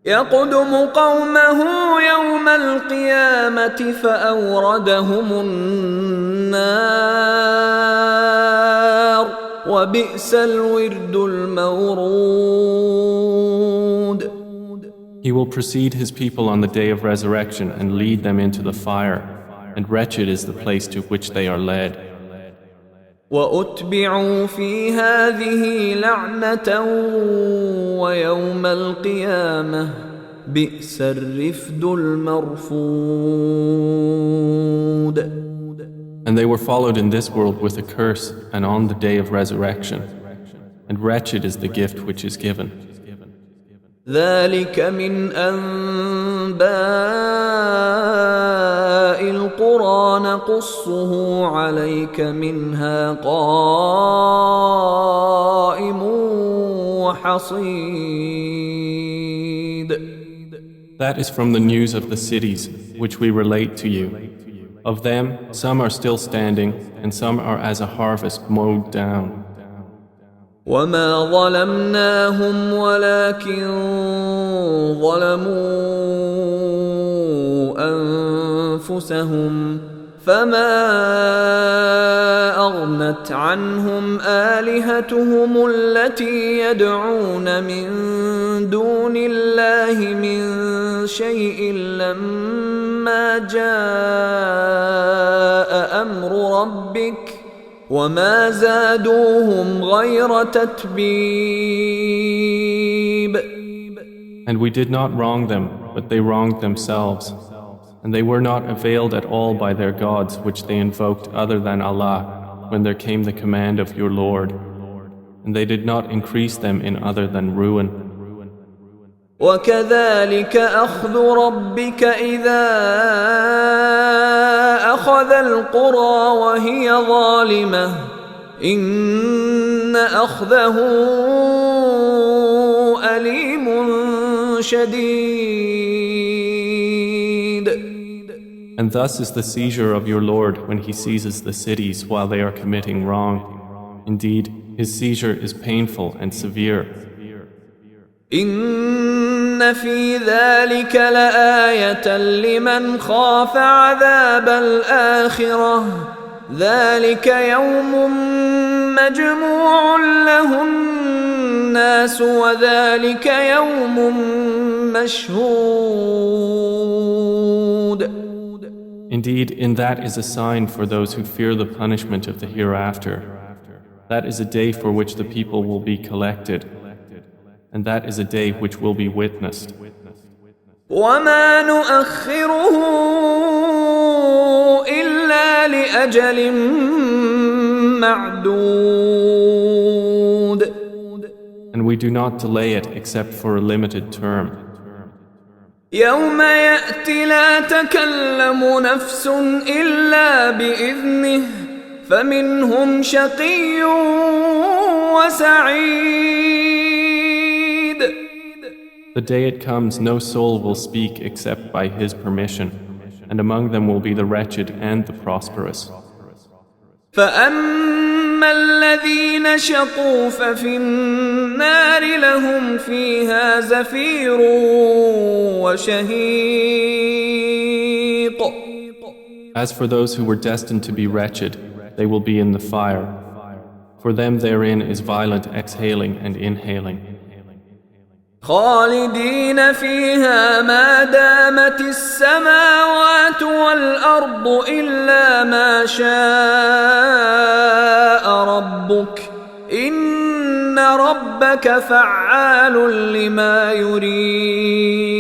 يقدم قومه يوم القيامة فأوردهم النار وبئس الورد المورود. He will precede his people on the day of resurrection and lead them into the fire, and wretched is the place to which they are led. وأتبعوا في هذه لعنة ويوم القيامة بئس الرفد المرفود. And they were followed in this world with a curse and on the day of resurrection, and wretched is the gift which is given. ذلك من أنباء القرى نقصه عليك منها قائم وحصيد. That is from the news of the cities which we relate to you. Of them, some are still standing, and some are as a harvest mowed down. وما ظلمناهم ولكن ظلموا أنفسهم فما أغنت عنهم آلهتهم التي يدعون من دون الله من شيء لما جاء أمر ربك وما زادوهم غير تتبيب. And we did not wrong them, but they wronged themselves. And they were not availed at all by their gods which they invoked other than Allah when there came the command of your Lord. And they did not increase them in other than ruin. وكذلك أخذ ربك إذا أخذ القرى وهي ظالمة إن أخذه أليم شديد. And thus is the seizure of your Lord when He seizes the cities while they are committing wrong. Indeed, His seizure is painful and severe. إن في ذلك لآية لمن خاف عذاب الآخرة ذلك يوم مجموع له الناس وذلك يوم مشهود. Indeed, in that is a sign for those who fear the punishment of the hereafter. That is a day for which the people will be collected. And that is a day which will be witnessed. وما نؤخره إلا لأجل معدود. And we do not delay it except for a limited term. يوم يأتي لا تكلم نفس إلا بإذنه فمنهم شقي وسعيد. The day it comes, no soul will speak except by His permission, and among them will be the wretched and the prosperous. فأما الذين شقوا ففي النار لهم فيها زفير وشهيق. As for those who were destined to be wretched, they will be in the fire. For them therein is violent exhaling and inhaling. خالدين فيها ما دامت السماوات والأرض إلا ما شاء ربك إن ربك فعال لما يريد.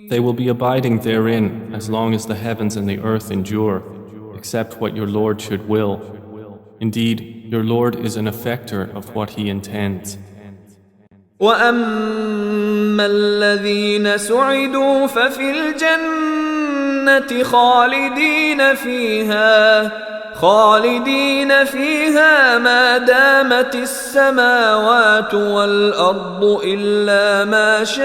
They will be abiding therein as long as the heavens and the earth endure, except what your Lord should will. Indeed, your Lord is an effector of what He intends. وأما الذين سعدوا ففي الجنة خالدين فيها ما دامت السماوات والأرض إلا ما شاء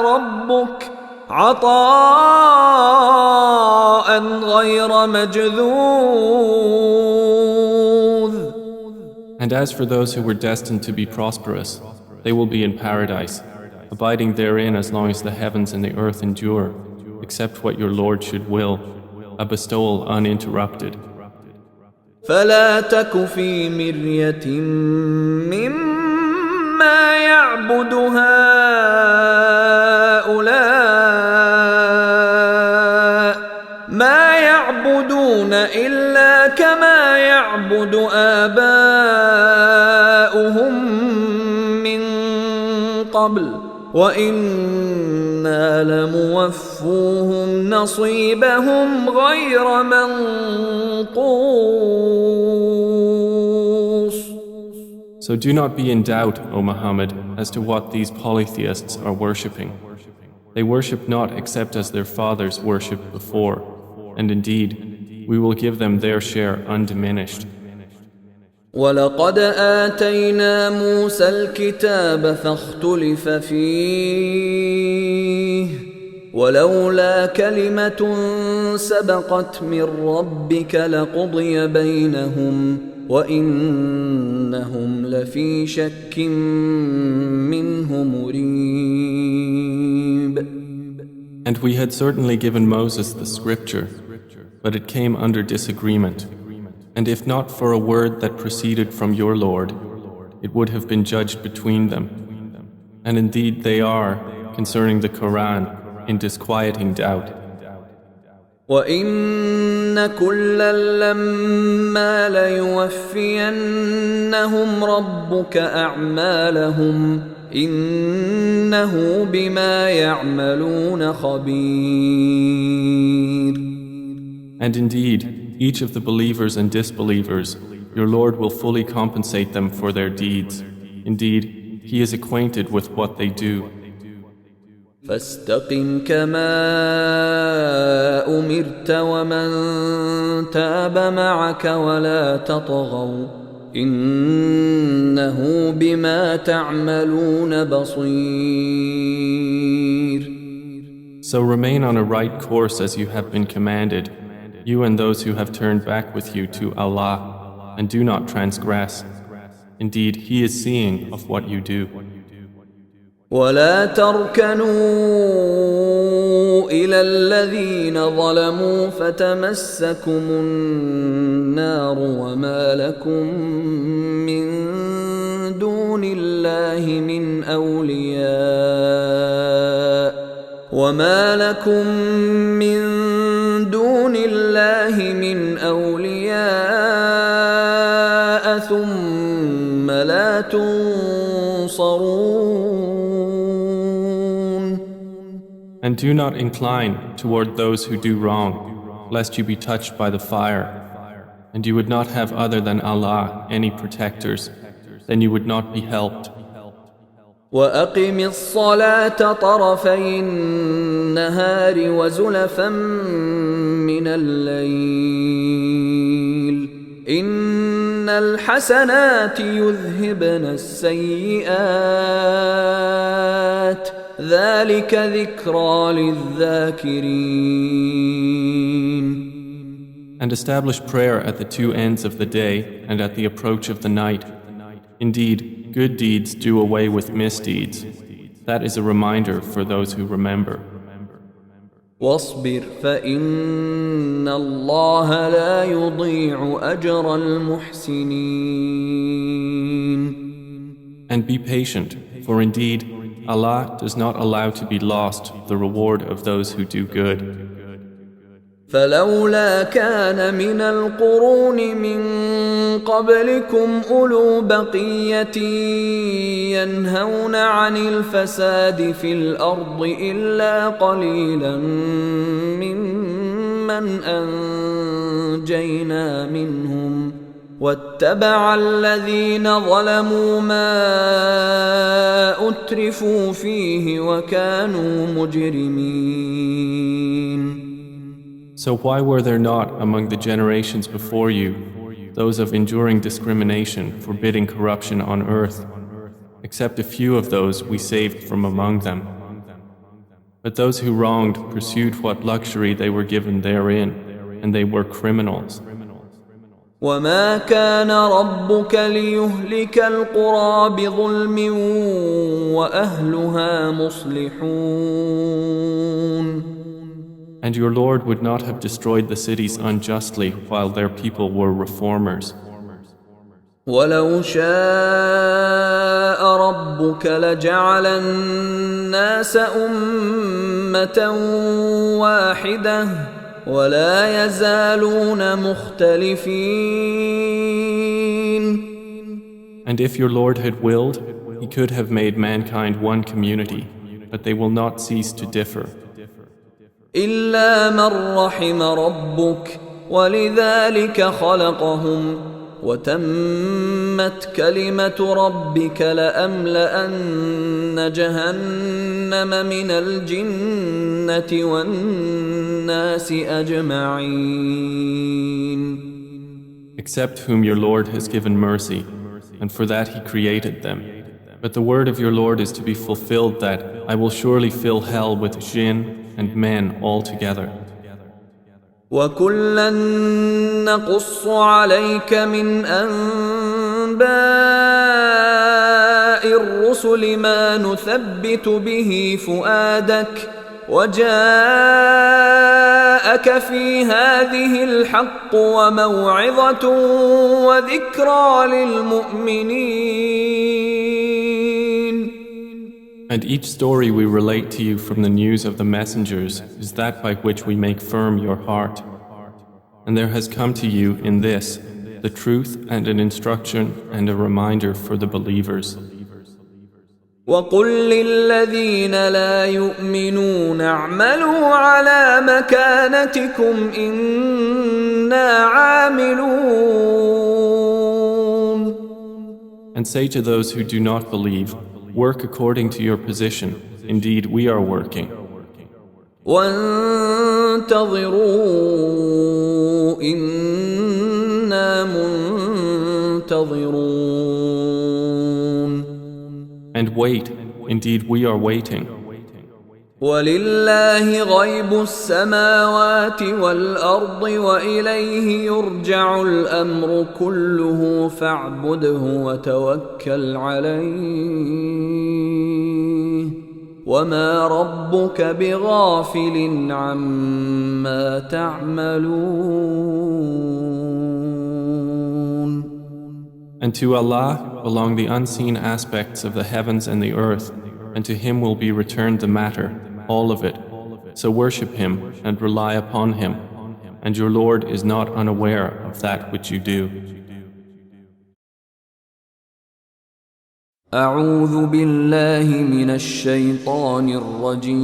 ربك عطاء غير مجذوذ. And as for those who were destined to be prosperous, they will be in paradise, abiding therein as long as the heavens and the earth endure, except what your Lord should will, a bestowal uninterrupted. فلا تك في مرية مما يعبد هؤلاء ما يعبدون إلا كما يعبد آباؤهم من قبل وإنا لموفوهم نصيبهم غير منقوص. So do not be in doubt, O Muhammad, as to what these polytheists are worshipping. They worship not except as their fathers worshipped before, and indeed, we will give them their share undiminished. ولقد آتينا موسى الكتاب فاختلف فيه ولولا كلمة سبقت من ربك لقضي بينهم وإنهم لفي شك منه مريب. And we had certainly given Moses the scripture, but it came under disagreement. And if not for a word that proceeded from your Lord, it would have been judged between them. And indeed they are, concerning the Quran, in disquieting doubt. وَإِنَّ كُلًّا لَّمَّا لَيُوَفِّيَنَّهُمْ رَبُّكَ أَعْمَالَهُمْ إِنَّهُ بِمَا يَعْمَلُونَ خَبِيرٌ. And indeed, each of the believers and disbelievers, your Lord will fully compensate them for their deeds. Indeed, He is acquainted with what they do. فاستقم كما أمرت ومن تاب معك ولا تطغوا إنه بما تعملون بصير. So remain on a right course as you have been commanded, you and those who have turned back with you to Allah, and do not transgress. Indeed, He is seeing of what you do. ولا تركنوا إلى الذين ظلموا فتمسكم النار وما لكم من دون الله من أولياء ثم لا تنصرون. And do not incline toward those who do wrong, lest you be touched by the fire. And you would not have other than Allah any protectors, then you would not be helped. وَأَقِمِ الصَّلَاةَ طَرَفَيِ النَّهَارِ وَزُلَفًا مِّنَ اللَّيْلِ إِنَّ الْحَسَنَاتِ يُذْهِبْنَ السَّيِّئَاتِ ذَلِكَ ذِكْرَى لِلذَّاكِرِينَ. And establish prayer at the two ends of the day and at the approach of the night. Indeed, good deeds do away with misdeeds. That is a reminder for those who remember. واصبر فإن الله لا يضيع أجر المحسنين. And be patient, for indeed Allah does not allow to be lost the reward of those who do good. فلولا كان من القرون من قبلكم أولو بقية ينهون عن الفساد في الأرض إلا قليلا ممن أنجينا منهم واتبع الذين ظلموا ما أترفوا فيه وكانوا مجرمين. So why were there not among the generations before you those of enduring discrimination, forbidding corruption on earth, except a few of those we saved from among them? But those who wronged pursued what luxury they were given therein, and they were criminals. وما كان ربك ليهلك القرى بظلم وأهلها مصلحون. And your Lord would not have destroyed the cities unjustly while their people were reformers. ولو شاء ربك لجعل الناس أمة واحدة ولا يزالون مختلفين. And if your Lord had willed, He could have made mankind one community, but they will not cease to differ. إلا من رحم ربك ولذلك خلقهم وتمت كلمة ربك لأملأن جهنم من الجنة والناس أجمعين. Except whom your Lord has given mercy, and for that He created them. But the word of your Lord is to be fulfilled that I will surely fill hell with jinn and men all together. وَكُلًّا نَقُصُّ عَلَيْكَ مِنْ أَنْبَاءِ الرُّسُلِ مَا نُثَبِّتُ بِهِ فُؤَادَكَ وَجَاءَكَ فِي هَذِهِ الْحَقُّ وَمَوْعِظَةٌ وَذِكْرَى لِلْمُؤْمِنِينَ. And each story we relate to you from the news of the messengers is that by which we make firm your heart. And there has come to you in this the truth and an instruction and a reminder for the believers. وَقُلْ لِلَّذِينَ لَا يُؤْمِنُونَ اعْمَلُوا عَلَى مَكَانَتِكُمْ إِنَّا عَامِلُونَ. And say to those who do not believe, work according to your position. Indeed, we are working. وَانْتَظِرُوا إِنَّا مُنْتَظِرُونَ. And wait, indeed we are waiting. وَلِلَّهِ غَيْبُ السَّمَاوَاتِ وَالْأَرْضِ وَإِلَيْهِ يُرْجَعُ الْأَمْرُ كُلُّهُ فَاعْبُدْهُ وَتَوَكَّلْ عَلَيْهِ وَمَا رَبُّكَ بِغَافِلٍ عَمَّا تَعْمَلُونَ. And to Allah belong the unseen aspects of the heavens and the earth, and to Him will be returned the matter, all of it. So worship Him and rely upon Him, and your Lord is not unaware of that which you do. أعوذ بالله من الشيطان الرجيم.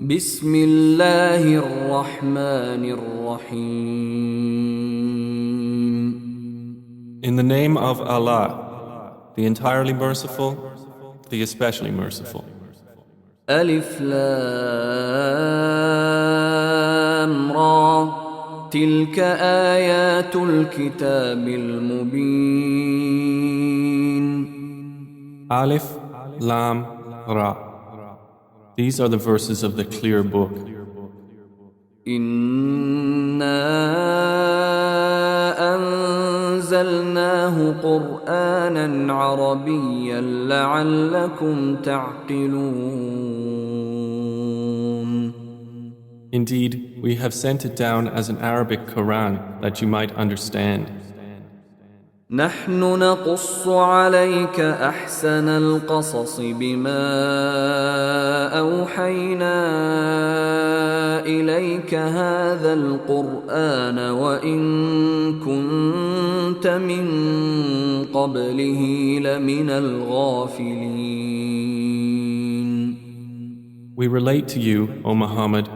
بسم الله الرحمن الرحيم. In the name of Allah, the entirely merciful, the especially merciful. ألف لام را تلك آيات الكتاب المبين. Alif, Lam, Ra. These are the verses of the clear book. إنا أنزلناه قرآنا عربيا لعلكم تعقلون. Indeed, we have sent it down as an Arabic Quran that you might understand. نحن نقص عليك أحسن القصص بما أوحينا إليك هذا القرآن وإن كنت من قبله لمن الغافلين. We relate to you, O Muhammad,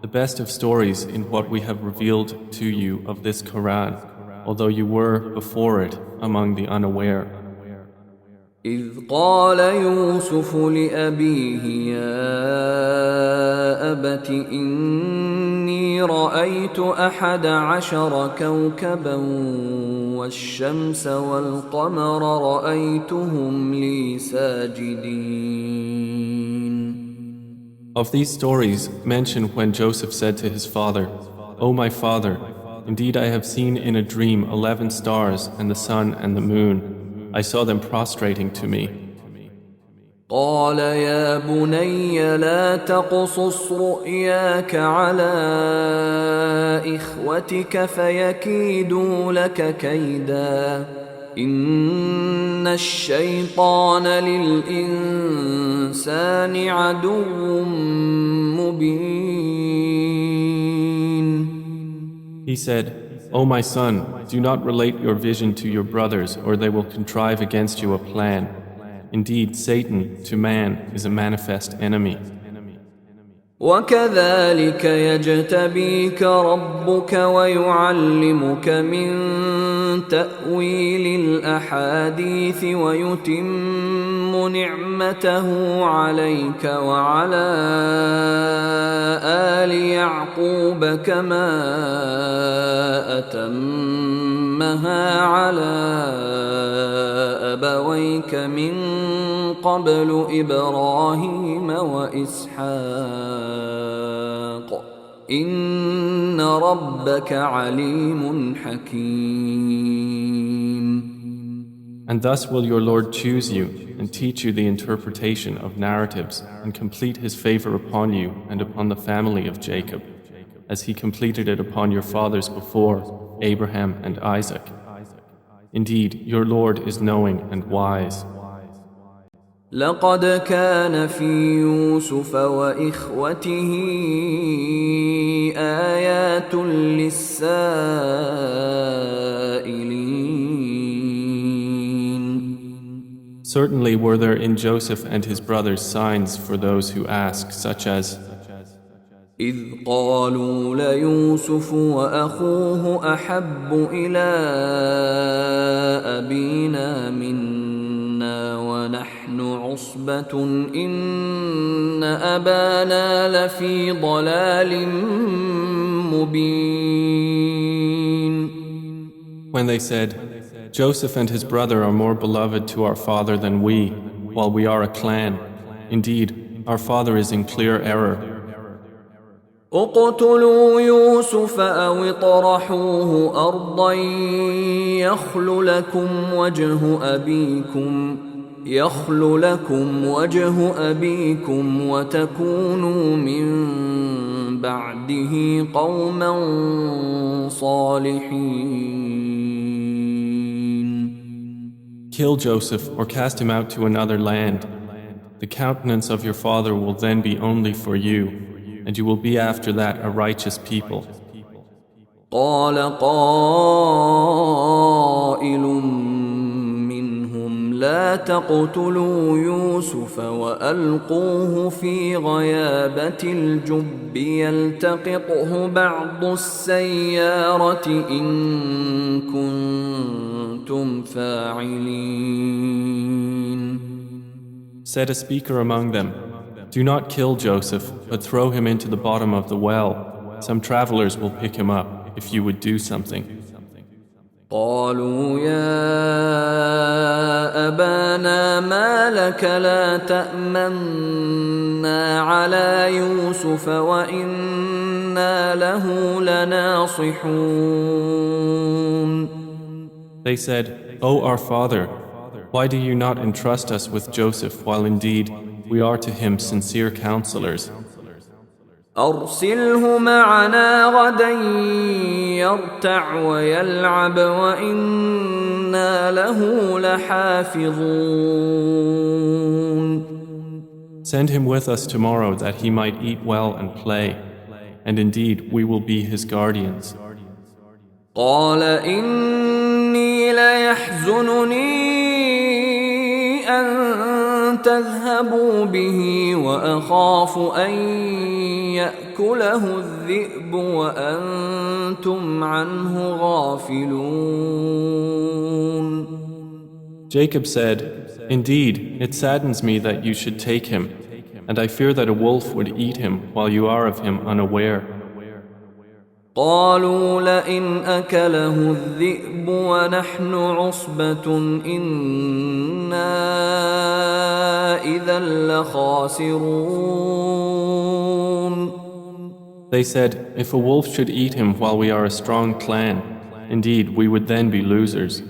the best of stories in what we have revealed to you of this Quran, although you were before it among the unaware. إذ قال يوسف لأبيه يا أبت إني رأيت 11 كوكبا والشمس والقمر رأيتهم لي ساجدين. Of these stories, mention when Joseph said to his father, O my father, Indeed, I have seen in a dream 11 stars and the sun and the moon. I saw them prostrating to me. قال يا بني لا تقصص رؤياك على إخوتك فيكيدوا لك كيدا إن الشيطان للإنسان عدو مبين. He said, O my son, do not relate your vision to your brothers, or they will contrive against you a plan. Indeed, Satan, to man, is a manifest enemy. وكذلك يجتبيك ربك ويعلمك من تأويل الأحاديث ويتم نعمته عليك وعلى آل يعقوب كما أتمها على أبويك من قبل إبراهيم وإسحاق إن ربك عليم حكيم. And thus will your Lord choose you and teach you the interpretation of narratives and complete His favor upon you and upon the family of Jacob, as He completed it upon your fathers before, Abraham and Isaac. Indeed, your Lord is knowing and wise. لقد كان في يوسف وإخوته آيات للسائلين. Certainly were there in Joseph and his brothers signs for those who ask, such as إذ قالوا ليوسف وأخوه أحب إلى أبينا منا ونحن عصبة إن أبانا لفي ضلال مبين. When they said, Joseph and his brother are more beloved to our father than we, while we are a clan. Indeed, our father is in clear error. اقتلوا يوسف أو اطرحوه أرضا يخل لكم وجه أبيكم وتكونوا من بعده قوما صالحين. Kill Joseph or cast him out to another land. The countenance of your father will then be only for you, and you will be after that a righteous people. قال قائل منهم لا تقتلوا يوسف وألقوه في غيابة الجب يلتقطه بعض السيارة إن كنتم فاعلين. Said a speaker among them, do not kill Joseph, but throw him into the bottom of the well. Some travelers will pick him up if you would do something. قالوا يا أبانا ما لك لا تأمنا على يوسف وإنا له لناصحون. They said, O our father, why do you not entrust us with Joseph while indeed we are to him sincere counselors? أرسله معنا غدا يرتع ويلعب وإنا له لحافظون. Send him with us tomorrow that he might eat well and play, and indeed we will be his guardians. قال إني ليحزنني أن تذهبوا به وأخاف أن يأكله الذئب وأنتم عنه غافلون. Jacob said, Indeed, it saddens me that you should take him, and I fear that a wolf would eat him while you are of him unaware. قالوا لئن أكله الذئب ونحن عصبة إنا إذا لخاسرون. They said, if a wolf should eat him while we are a strong clan, indeed we would then be losers.